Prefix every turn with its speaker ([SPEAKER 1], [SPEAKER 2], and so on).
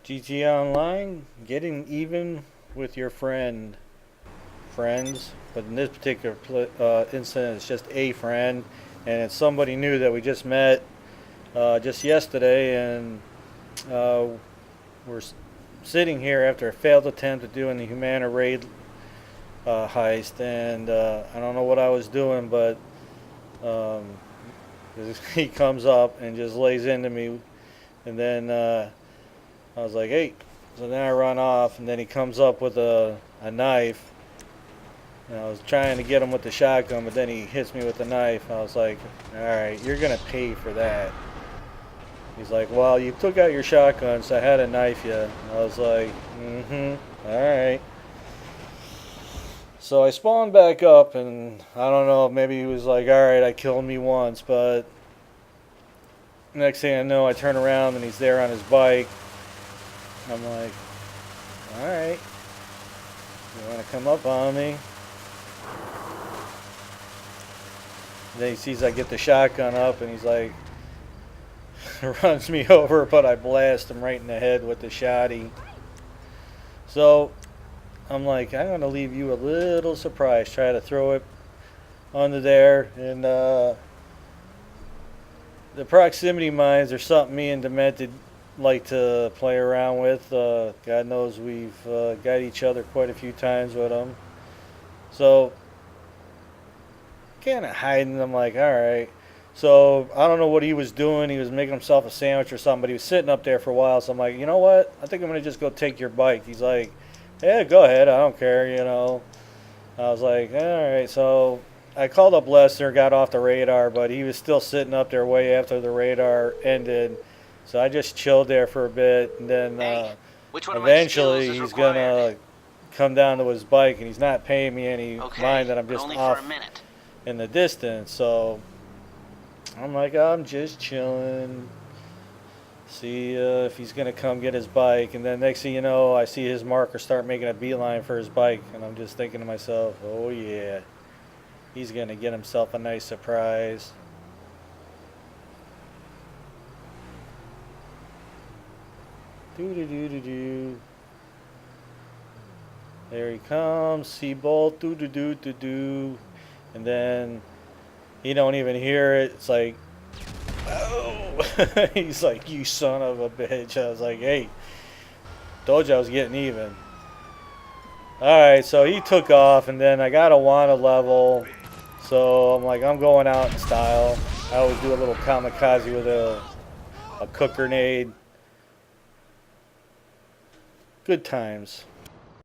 [SPEAKER 1] GTA Online, getting even with your friends, but in this particular incident, it's just a friend, and it's somebody new that we just met just yesterday, and we're sitting here after a failed attempt at doing the Humana raid heist, and I don't know what I was doing, but um, he comes up and just lays into me, and then I was like, hey. So then I run off, and then he comes up with a knife. And I was trying to get him with the shotgun, but then he hits me with the knife. I was like, alright, you're going to pay for that. He's like, well, you took out your shotgun, so I had to knife you. I was like, alright. So I spawned back up, and I don't know, maybe he was like, alright, I killed me once, but next thing I know, I turn around and he's there on his bike. I'm like, alright, you want to come up on me? Then he sees I get the shotgun up and he's like, runs me over, but I blast him right in the head with the shotty. So I'm like, I'm going to leave you a little surprise. Try to throw it under there. And the proximity mines are something me and Demented like to play around with. God knows we've got each other quite a few times with them. So kind of hiding. I'm like, all right. So I don't know what he was doing. He was making himself a sandwich or something, but he was sitting up there for a while. So I'm like, you know what? I think I'm going to just go take your bike. He's like, yeah, go ahead. I don't care, you know. I was like, all right. So I called up Lester, got off the radar, but he was still sitting up there way after the radar ended. So I just chilled there for a bit, and then eventually he's going to come down to his bike, and he's not paying me any mind that I'm just off in the distance. So I'm like, I'm just chilling. See if he's going to come get his bike. And then next thing you know, I see his marker start making a beeline for his bike. And I'm just thinking to myself, oh yeah, he's going to get himself a nice surprise. Do-do-do-do-do. There he comes. Seabolt. Do-do-do-do-do. And then he don't even hear it. It's like, oh. He's like, you son of a bitch. I was like, hey, told you I was getting even. Alright, so he took off, and then I got a Wanted level. So I'm like, I'm going out in style. I always do a little kamikaze with a cook grenade. Good times.